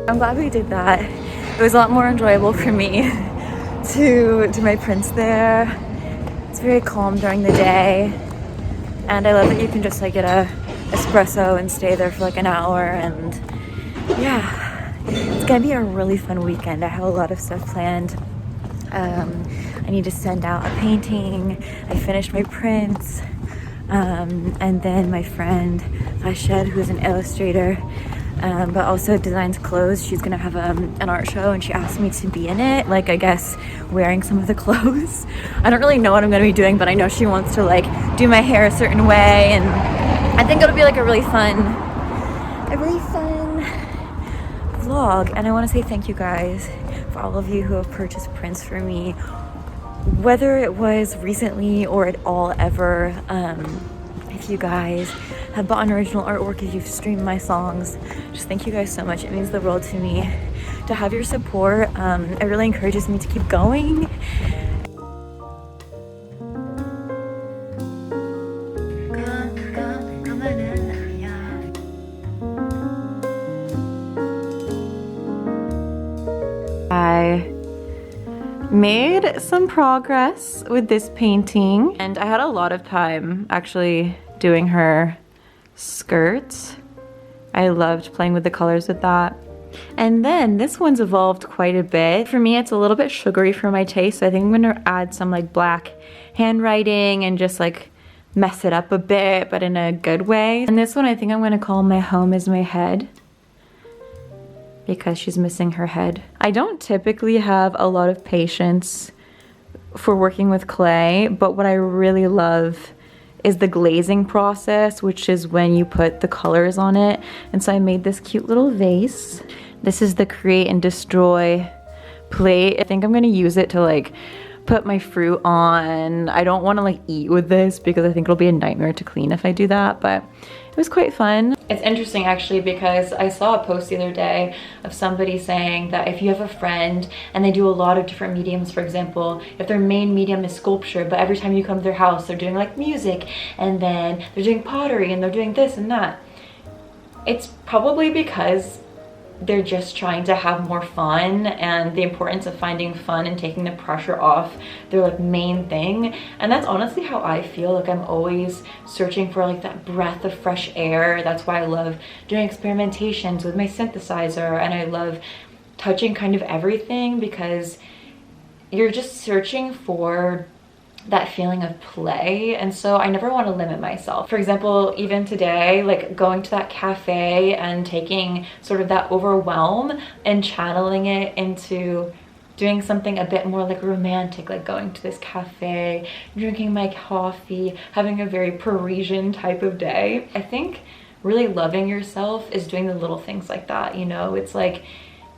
I'm glad we did that. It was a lot more enjoyable for me to do my prints there. It's very calm during the day, and I love that you can just like get a espresso and stay there for like an hour. And yeah, it's gonna be a really fun weekend. I have a lot of stuff planned. I need to send out a painting. I finished my prints, and then my friend Rachel, who's an illustrator, but also designs clothes. She's gonna have an art show, and she asked me to be in it, like I guess wearing some of the clothes. I don't really know what I'm gonna be doing, but I know she wants to like do my hair a certain way, and I think it'll be like a really fun vlog. And I want to say thank you guys for all of you who have purchased prints for me, whether it was recently or at all ever. If you guys have bought an original artwork, if you've streamed my songs, just thank you guys so much. It means the world to me to have your support. It really encourages me to keep going. I made some progress with this painting, and I had a lot of time actually doing her skirt. I loved playing with the colors with that. And then this one's evolved quite a bit. For me, it's a little bit sugary for my taste, so I think I'm gonna add some like black handwriting and just like mess it up a bit, but in a good way. And this one I think I'm gonna call My Home Is My Head, because she's missing her head. I don't typically have a lot of patience for working with clay, but what I really love is the glazing process, which is when you put the colors on it. And so I made this cute little vase. This is the Create and Destroy plate. I think I'm gonna use it to like put my fruit on. I don't wanna like eat with this because I think it'll be a nightmare to clean if I do that, but it was quite fun. It's interesting actually, because I saw a post the other day of somebody saying that if you have a friend and they do a lot of different mediums, for example, if their main medium is sculpture, but every time you come to their house, they're doing like music, and then they're doing pottery, and they're doing this and that. It's probably because they're just trying to have more fun, and the importance of finding fun and taking the pressure off their like main thing. And that's honestly how I feel. Like I'm always searching for like that breath of fresh air. That's why I love doing experimentations with my synthesizer, and I love touching kind of everything, because you're just searching for that feeling of play. And so I never want to limit myself. For example, even today, like going to that cafe and taking sort of that overwhelm and channeling it into doing something a bit more like romantic, like going to this cafe, drinking my coffee, having a very Parisian type of day. I think really loving yourself is doing the little things like that, you know? It's like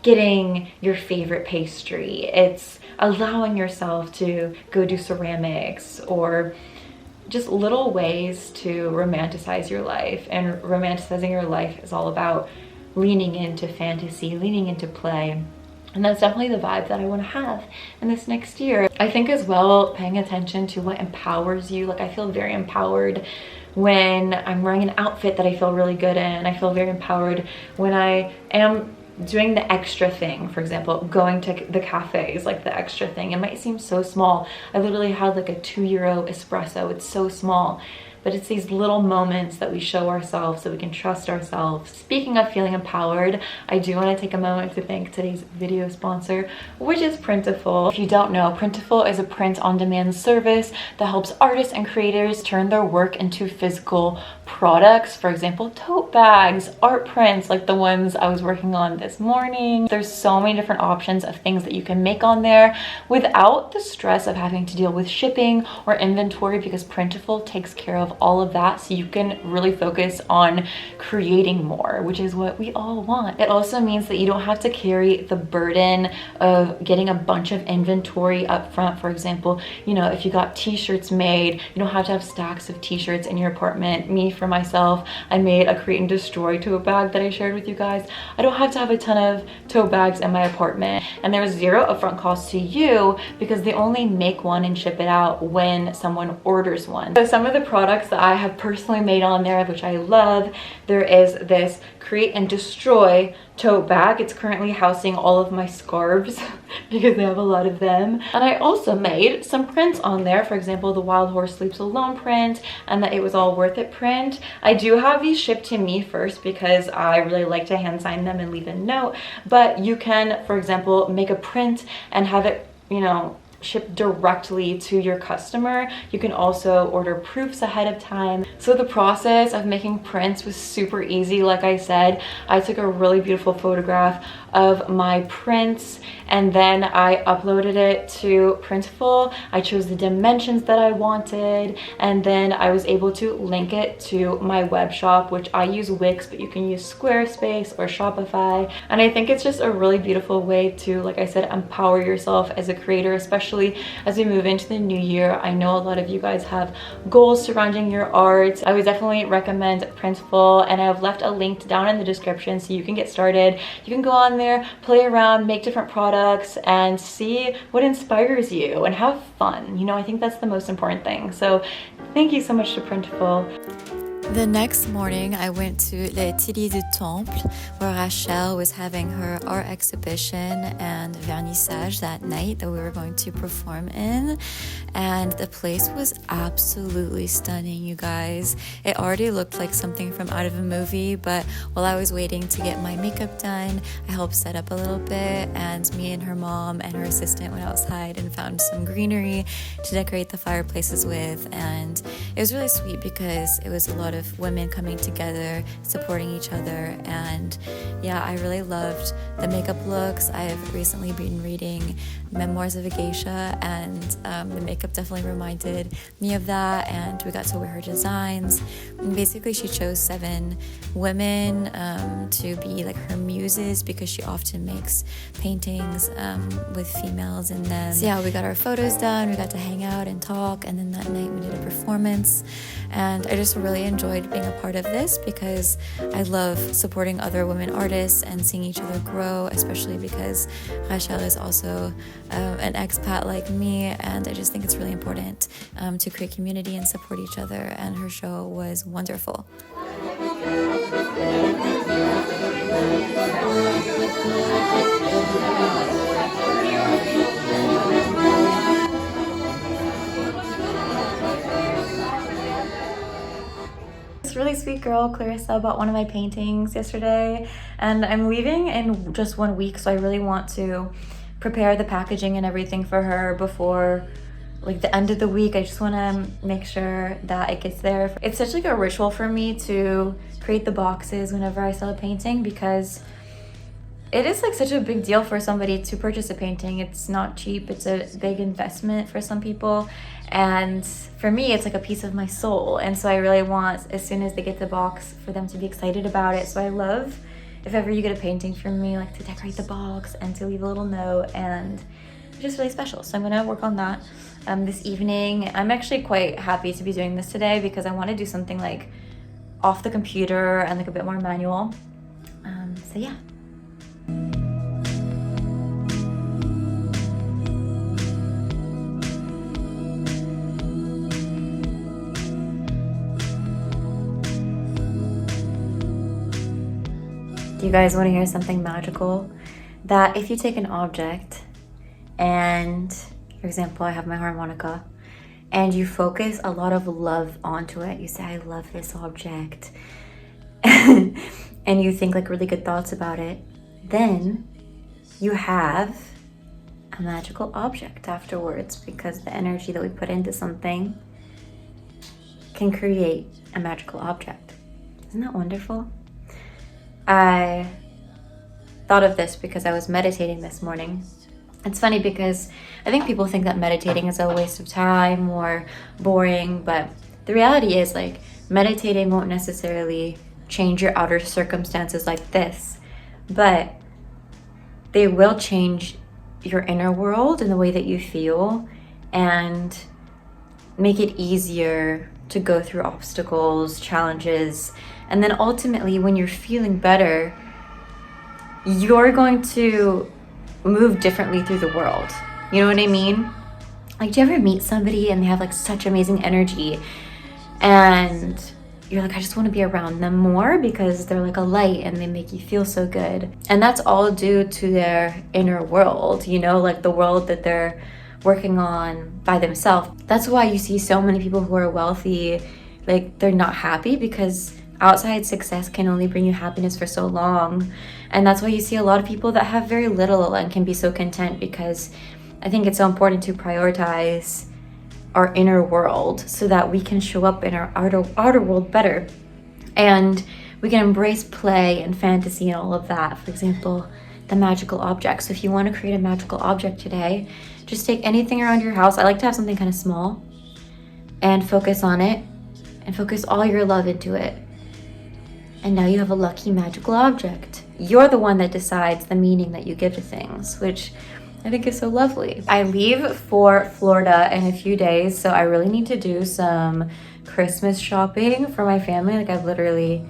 getting your favorite pastry. It's allowing yourself to go do ceramics, or just little ways to romanticize your life. And romanticizing your life is all about leaning into fantasy, leaning into play. And that's definitely the vibe that I want to have in this next year. I think as well, paying attention to what empowers you. Like I feel very empowered when I'm wearing an outfit that I feel really good in. I feel very empowered when I am doing the extra thing. For example, going to the cafe is like the extra thing. It might seem so small. I literally had like a €2 espresso. It's so small. But it's these little moments that we show ourselves so we can trust ourselves. Speaking of feeling empowered, I do want to take a moment to thank today's video sponsor, which is Printful. If you don't know, Printful is a print-on-demand service that helps artists and creators turn their work into physical products. For example, tote bags, art prints like the ones I was working on this morning. There's so many different options of things that you can make on there without the stress of having to deal with shipping or inventory, because Printful takes care of all of that, so you can really focus on creating more, which is what we all want. It also means that you don't have to carry the burden of getting a bunch of inventory up front. For example, you know, if you got t-shirts made, you don't have to have stacks of t-shirts in your apartment. Me, for myself, I made a create and destroy tote bag that I shared with you guys. I don't have to have a ton of tote bags in my apartment, and there's zero upfront cost to you because they only make one and ship it out when someone orders one. So some of the products that I have personally made on there, which I love, there is this create and destroy tote bag. It's currently housing all of my scarves because I have a lot of them. And I also made some prints on there. For example, the Wild Horse Sleeps Alone print and the It Was All Worth It print. I do have these shipped to me first because I really like to hand sign them and leave a note. But you can, for example, make a print and have it, you know, shipped directly to your customer. You can also order proofs ahead of time. So the process of making prints was super easy. Like I said, I took a really beautiful photograph of my prints and then I uploaded it to Printful. I chose the dimensions that I wanted, and then I was able to link it to my web shop, which I use Wix, but you can use Squarespace or Shopify. And I think it's just a really beautiful way to, like I said, empower yourself as a creator, especially as we move into the new year. I know a lot of you guys have goals surrounding your art. I would definitely recommend Printful, and I have left a link down in the description so you can get started. You can go on there, play around, make different products, and see what inspires you and have fun. You know, I think that's the most important thing. So thank you so much to Printful. The next morning, I went to Les Tiris du Temple, where Rachel was having her art exhibition and vernissage that night that we were going to perform in. And the place was absolutely stunning, you guys. It already looked like something from out of a movie, but while I was waiting to get my makeup done, I helped set up a little bit, and me and her mom and her assistant went outside and found some greenery to decorate the fireplaces with. And it was really sweet because it was a lot of women coming together, supporting each other. And yeah, I really loved the makeup looks. I have recently been reading Memoirs of a Geisha, and the makeup definitely reminded me of that, and we got to wear her designs. And basically she chose 7 women to be like her muses, because she often makes paintings with females in them. So yeah, we got our photos done, we got to hang out and talk, and then that night we did a performance. And I just really enjoyed being a part of this because I love supporting other women artists and seeing each other grow, especially because Rachel is also an expat like me, and I just think it's really important to create community and support each other, and her show was wonderful. This really sweet girl, Clarissa, bought one of my paintings yesterday, and I'm leaving in just 1 week, so I really want to prepare the packaging and everything for her before like the end of the week. I just want to make sure that it gets there. It's such like a ritual for me to create the boxes whenever I sell a painting, because it is like such a big deal for somebody to purchase a painting. It's not cheap. It's a big investment for some people, and for me it's like a piece of my soul. And so I really want, as soon as they get the box, for them to be excited about it. So I love, if ever you get a painting from me, like to decorate the box and to leave a little note, and it's just really special. So I'm gonna work on that this evening. I'm actually quite happy to be doing this today because I want to do something like off the computer and like a bit more manual. So yeah. You guys want to hear something magical? That if you take an object and, for example, I have my harmonica, and you focus a lot of love onto it, you say, I love this object, and you think like really good thoughts about it, then you have a magical object afterwards, because the energy that we put into something can create a magical object. Isn't that wonderful? I thought of this because I was meditating this morning. It's funny because I think people think that meditating is a waste of time or boring, but the reality is like meditating won't necessarily change your outer circumstances like this, but they will change your inner world and the way that you feel, and make it easier to go through obstacles, challenges, and then ultimately when you're feeling better, you're going to move differently through the world. You know what I mean? Like, do you ever meet somebody and they have like such amazing energy and you're like, I just want to be around them more because they're like a light and they make you feel so good. And that's all due to their inner world, you know, like the world that they're working on by themselves. That's why you see so many people who are wealthy, like they're not happy, because outside success can only bring you happiness for so long. And that's why you see a lot of people that have very little and can be so content, because I think it's so important to prioritize our inner world so that we can show up in our outer world better, and we can embrace play and fantasy and all of that. For example, the magical object. So if you want to create a magical object today, just take anything around your house. I like to have something kind of small, and focus on it and focus all your love into it. And now you have a lucky magical object. You're the one that decides the meaning that you give to things, which I think is so lovely. I leave for Florida in a few days, so I really need to do some Christmas shopping for my family. Like, I've literally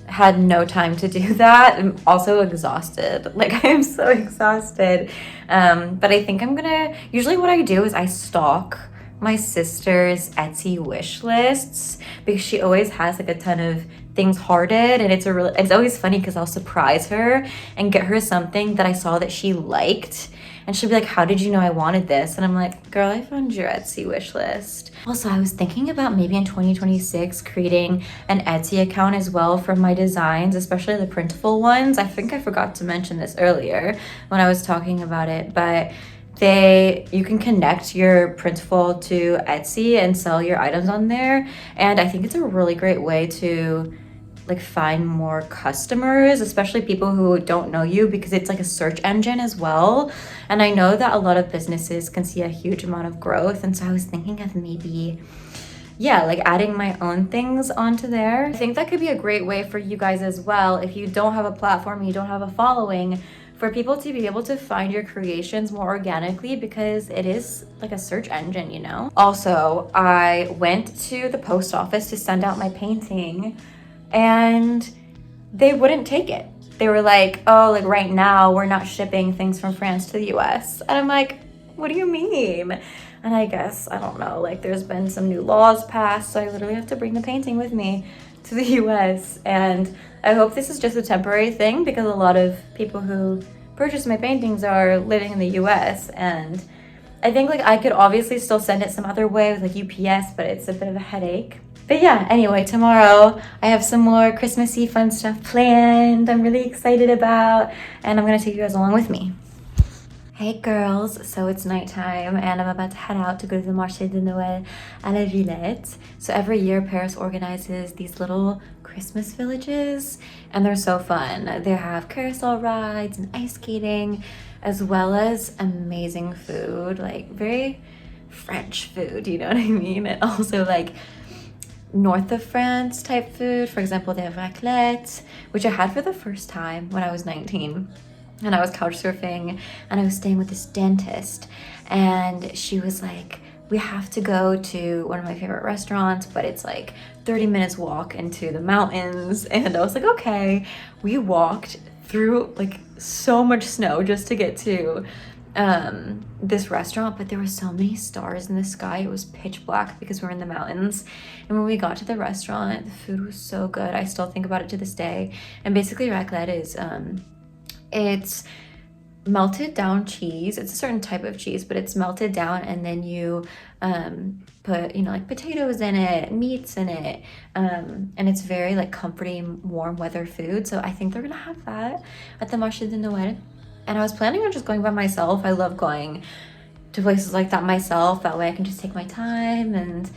had no time to do that. I'm also exhausted. Like, I am so exhausted. But I think I'm gonna, usually what I do is I stalk my sister's Etsy wish lists, because she always has like a ton of things hearted, and it's always funny because I'll surprise her and get her something that I saw that she liked, and she'll be like, how did you know I wanted this? And I'm like, girl, I found your Etsy wish list. Also, I was thinking about maybe in 2026 creating an Etsy account as well for my designs, especially the Printful ones. I think I forgot to mention this earlier when I was talking about it, but you can connect your Printful to Etsy and sell your items on there. And I think it's a really great way to like find more customers, especially people who don't know you, because it's like a search engine as well. And I know that a lot of businesses can see a huge amount of growth. And so I was thinking of maybe, yeah, like adding my own things onto there. I think that could be a great way for you guys as well, if you don't have a platform, you don't have a following, for people to be able to find your creations more organically, because it is like a search engine, you know? Also, I went to the post office to send out my painting, and they wouldn't take it. They were like, oh, like right now we're not shipping things from France to the US. And I'm like, what do you mean? And I guess, I don't know, like there's been some new laws passed, so I literally have to bring the painting with me to the US. And I hope this is just a temporary thing, because a lot of people who purchase my paintings are living in the US. And I think like I could obviously still send it some other way with like UPS, but it's a bit of a headache. But yeah, anyway, tomorrow I have some more Christmassy fun stuff planned I'm really excited about, and I'm gonna take you guys along with me. Hey girls, so it's nighttime and I'm about to head out to go to the Marché de Noël à la Villette. So every year Paris organizes these little Christmas villages, and they're so fun. They have carousel rides and ice skating, as well as amazing food, like very French food, you know what I mean? And also like north of France type food. For example, they have raclette, which I had for the first time when I was 19. And I was couch surfing and I was staying with this dentist, and she was like, we have to go to one of my favorite restaurants, but it's like 30 minutes walk into the mountains. And I was like, okay. We walked through like so much snow just to get to this restaurant, but there were so many stars in the sky. It was pitch black because we're in the mountains. And when we got to the restaurant, the food was so good. I still think about it to this day. And basically raclette is it's melted down cheese. It's a certain type of cheese, but it's melted down, and then you put, you know, like potatoes in it, meats in it, and it's very like comforting, warm weather food. So I think they're gonna have that at the Marché de Noël. And I was planning on just going by myself. I love going to places like that myself. That way I can just take my time, and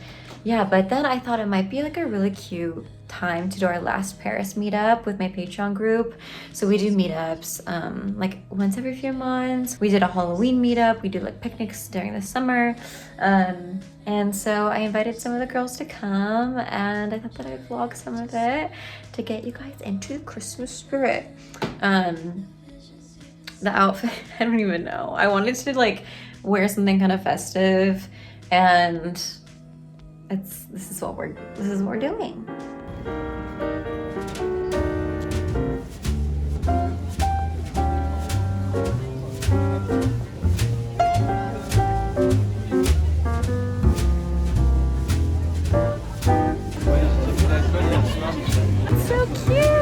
yeah, but then I thought it might be like a really cute time to do our last Paris meetup with my Patreon group. So we do meetups like once every few months. We did a Halloween meetup. We do like picnics during the summer. And so I invited some of the girls to come, and I thought that I'd vlog some of it to get you guys into the Christmas spirit. The outfit, I don't even know. I wanted to like wear something kind of festive, and this is what we're doing. So cute.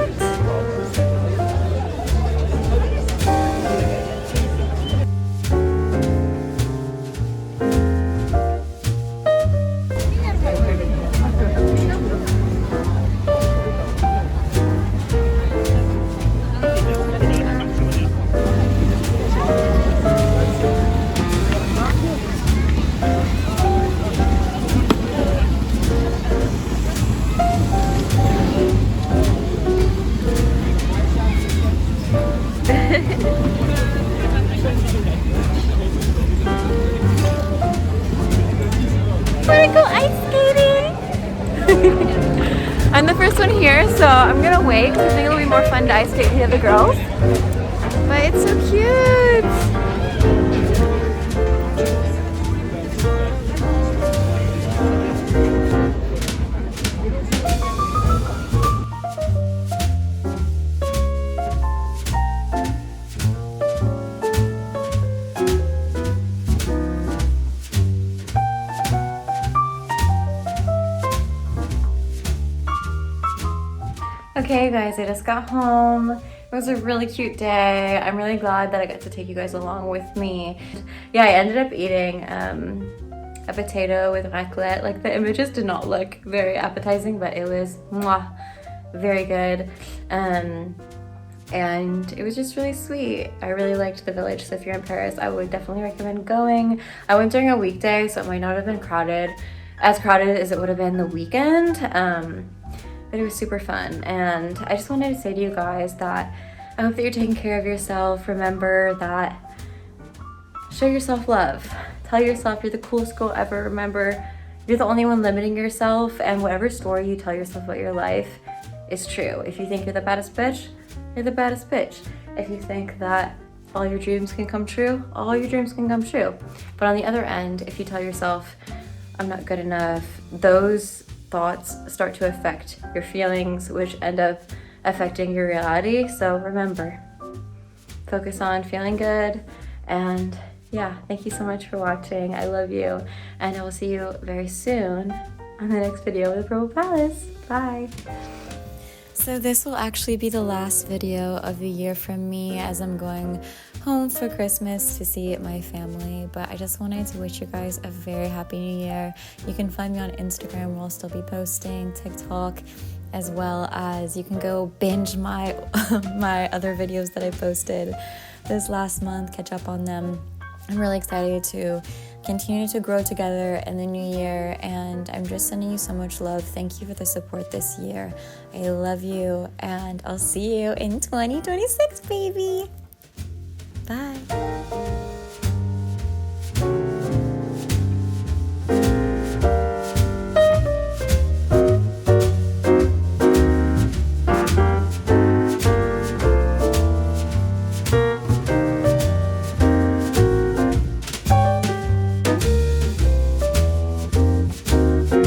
Wanna go ice skating? I'm the first one here, so I'm gonna wait because I think it'll be more fun to ice skate with the other girls. But it's so cute! Okay guys, I just got home. It was a really cute day. I'm really glad that I got to take you guys along with me. Yeah, I ended up eating a potato with raclette. Like the images did not look very appetizing, but it was very good. And it was just really sweet. I really liked the village, so if you're in Paris, I would definitely recommend going. I went during a weekday, so it might not have been as crowded as it would have been the weekend. But it was super fun, and I just wanted to say to you guys that I hope that you're taking care of yourself. Remember that, show yourself love. Tell yourself you're the coolest girl ever. Remember, you're the only one limiting yourself, and whatever story you tell yourself about your life is true. If you think you're the baddest bitch, you're the baddest bitch. If you think that all your dreams can come true, all your dreams can come true. But on the other end, if you tell yourself, I'm not good enough, those thoughts start to affect your feelings, which end up affecting your reality. So remember, focus on feeling good. And yeah, thank you so much for watching. I love you, and I will see you very soon on the next video with Purple Palace. Bye. So this will actually be the last video of the year from me, as I'm going home for Christmas to see my family. But I just wanted to wish you guys a very happy new year. You can find me on Instagram, where I'll still be posting, TikTok, as well as you can go binge my my other videos that I posted this last month, catch up on them. I'm really excited to continue to grow together in the new year, and I'm just sending you so much love. Thank you for the support this year. I love you, and I'll see you in 2026, baby. Bye.